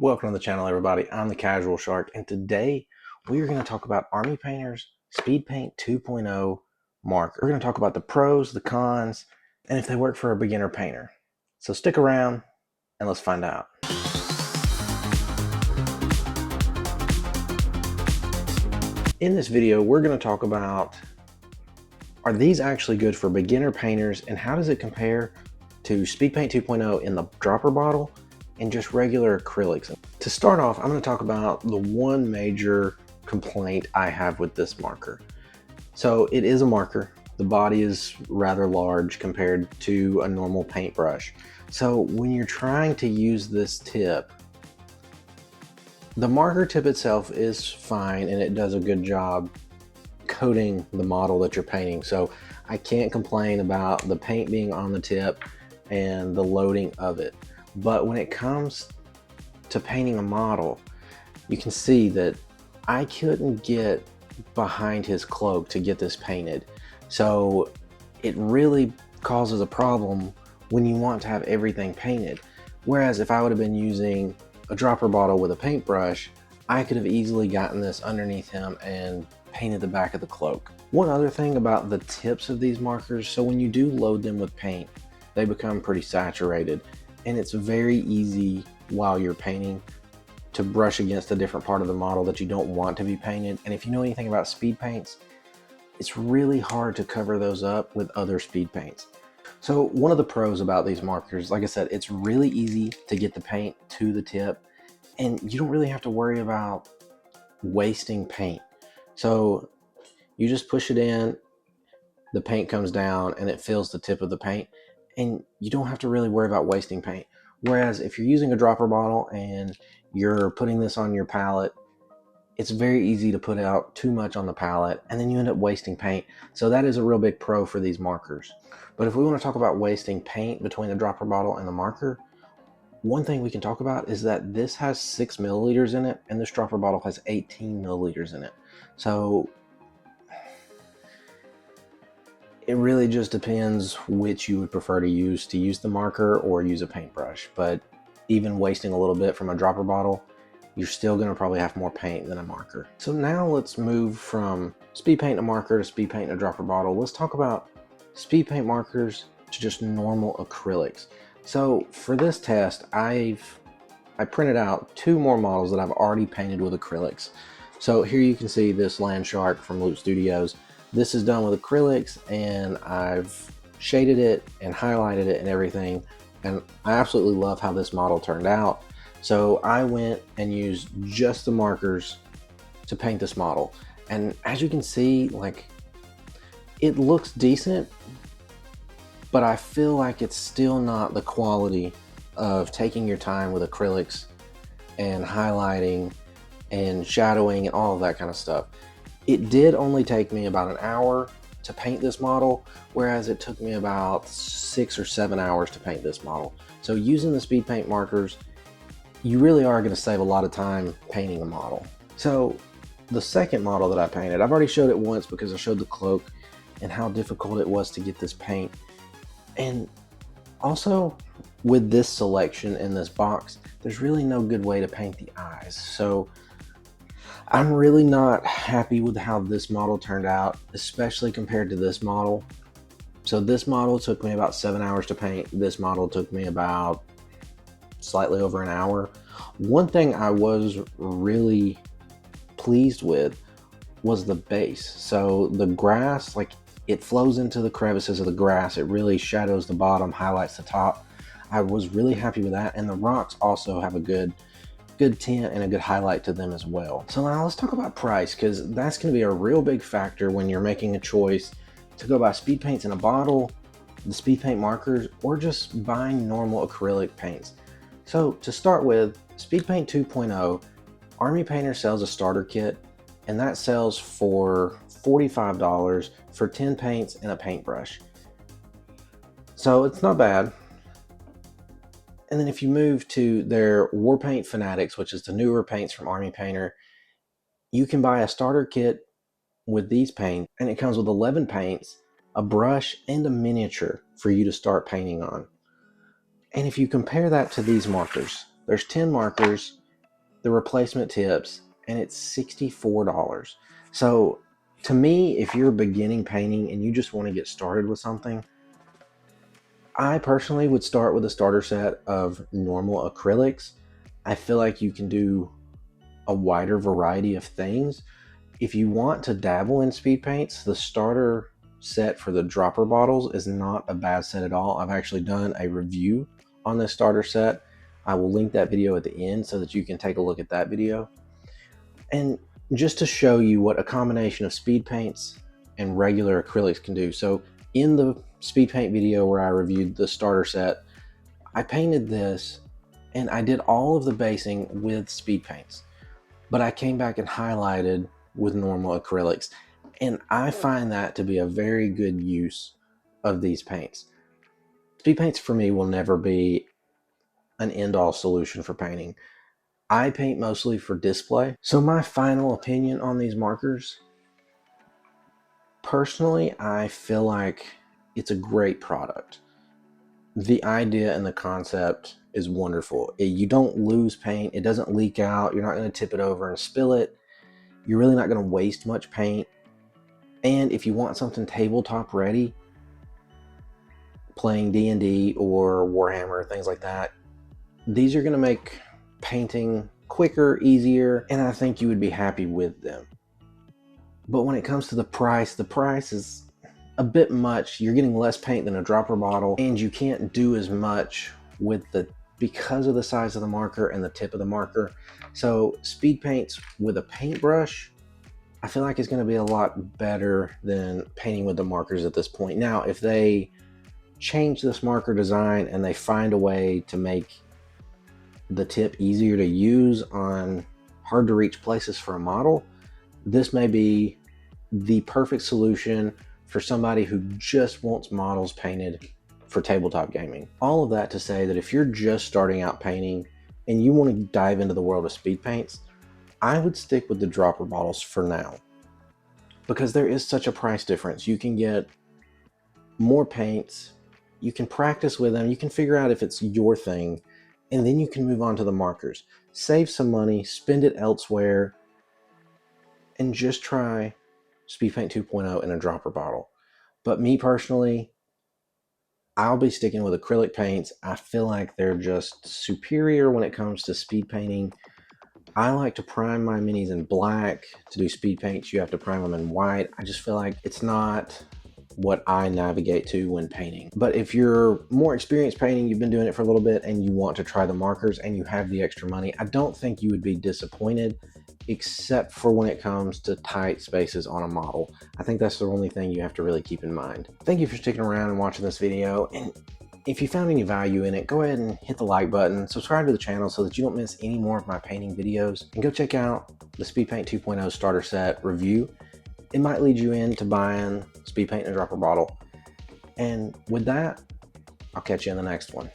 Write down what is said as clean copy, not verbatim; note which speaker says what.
Speaker 1: Welcome to the channel, everybody. I'm the Casual Shark, and today we are going to talk about Army Painter's Speedpaint 2.0 marker. We're going to talk about the pros, the cons, and if they work for a beginner painter. So stick around and let's find out. In this video, we're going to talk about, are these actually good for beginner painters, and how does it compare to Speedpaint 2.0 in the dropper bottle and just regular acrylics. To start off, I'm going to talk about the one major complaint I have with this marker. So it is a marker. The body is rather large compared to a normal paintbrush. So when you're trying to use this tip, the marker tip itself is fine and it does a good job coating the model that you're painting. So I can't complain about the paint being on the tip and the loading of it. But when it comes to painting a model, you can see that I couldn't get behind his cloak to get this painted. So it really causes a problem when you want to have everything painted. Whereas if I would have been using a dropper bottle with a paintbrush, I could have easily gotten this underneath him and painted the back of the cloak. One other thing about the tips of these markers, so when you do load them with paint, they become pretty saturated. And it's very easy while you're painting to brush against a different part of the model that you don't want to be painted. And if you know anything about speed paints, it's really hard to cover those up with other speed paints. So one of the pros about these markers, like I said, it's really easy to get the paint to the tip and you don't really have to worry about wasting paint. So you just push it in, the paint comes down and it fills the tip of the paint, and you don't have to really worry about wasting paint. Whereas if you're using a dropper bottle and you're putting this on your palette, it's very easy to put out too much on the palette and then you end up wasting paint. So that is a real big pro for these markers. But if we want to talk about wasting paint between the dropper bottle and the marker, one thing we can talk about is that this has 6 milliliters in it and this dropper bottle has 18 milliliters in it. So it really just depends which you would prefer to use the marker or use a paintbrush. But even wasting a little bit from a dropper bottle, you're still going to probably have more paint than a marker. So now let's move from speed paint and a marker to speed paint and a dropper bottle. Let's talk about speed paint markers to just normal acrylics. So for this test, I printed out 2 more models that I've already painted with acrylics. So here you can see this Land Shark from Loop Studios. This is done with acrylics and I've shaded it and highlighted it and everything. And I absolutely love how this model turned out. So I went and used just the markers to paint this model. And as you can see, like, it looks decent, but I feel like it's still not the quality of taking your time with acrylics and highlighting and shadowing and all of that kind of stuff. It did only take me about an hour to paint this model, whereas it took me about 6 or 7 hours to paint this model. So using the speed paint markers, you really are going to save a lot of time painting a model. So the second model that I painted, I've already showed it once because I showed the cloak and how difficult it was to get this paint. And also with this selection in this box, there's really no good way to paint the eyes. So I'm really not happy with how this model turned out, especially compared to this model. So this model took me about 7 hours to paint. This model took me about slightly over an hour. One thing I was really pleased with was the base. So the grass, like, it flows into the crevices of the grass. It really shadows the bottom, highlights the top. I was really happy with that. And the rocks also have a good tint and a good highlight to them as well. So now let's talk about price, because that's going to be a real big factor when you're making a choice to go buy speed paints in a bottle, the speed paint markers, or just buying normal acrylic paints. So to start with, Speedpaint 2.0, Army Painter sells a starter kit, and that sells for $45 for 10 paints and a paintbrush. So it's not bad. And then if you move to their War Paint Fanatics, which is the newer paints from Army Painter, you can buy a starter kit with these paints, and it comes with 11 paints, a brush, and a miniature for you to start painting on. And if you compare that to these markers, there's 10 markers the replacement tips, and it's $64. So to me, if you're beginning painting and you just want to get started with something, I personally would start with a starter set of normal acrylics. I feel like you can do a wider variety of things. If you want to dabble in speed paints, the starter set for the dropper bottles is not a bad set at all. I've actually done a review on this starter set. I will link that video at the end so that you can take a look at that video. And just to show you what a combination of speed paints and regular acrylics can do. So in the speed paint video where I reviewed the starter set, I painted this and I did all of the basing with speed paints, but I came back and highlighted with normal acrylics. And I find that to be a very good use of these paints. Speed paints for me will never be an end-all solution for painting. I paint mostly for display. So my final opinion on these markers, personally, I feel like it's a great product. The idea and the concept is wonderful. You don't lose paint. It doesn't leak out. You're not going to tip it over and spill it. You're really not going to waste much paint. And if you want something tabletop ready, playing D&D or Warhammer, things like that, these are going to make painting quicker, easier, and I think you would be happy with them. But when it comes to the price is a bit much. You're getting less paint than a dropper bottle, and you can't do as much with because of the size of the marker and the tip of the marker. So speed paints with a paintbrush, I feel like it's going to be a lot better than painting with the markers at this point. Now, if they change this marker design and they find a way to make the tip easier to use on hard to reach places for a model, this may be the perfect solution for somebody who just wants models painted for tabletop gaming. All of that to say that if you're just starting out painting and you want to dive into the world of speed paints, I would stick with the dropper bottles for now, because there is such a price difference. You can get more paints, you can practice with them, you can figure out if it's your thing, and then you can move on to the markers. Save some money, spend it elsewhere, and just try Speedpaint 2.0 in a dropper bottle. But me personally, I'll be sticking with acrylic paints. I feel like they're just superior when it comes to speed painting. I like to prime my minis in black. To do speed paints, you have to prime them in white. I just feel like it's not what I navigate to when painting. But if you're more experienced painting, you've been doing it for a little bit, and you want to try the markers and you have the extra money, I don't think you would be disappointed, except for when it comes to tight spaces on a model. I think that's the only thing you have to really keep in mind. Thank you for sticking around and watching this video. And if you found any value in it, go ahead and hit the like button, subscribe to the channel so that you don't miss any more of my painting videos, and go check out the Speedpaint 2.0 starter set review. It might lead you into buying speed paint in a dropper bottle. And with that, I'll catch you in the next one.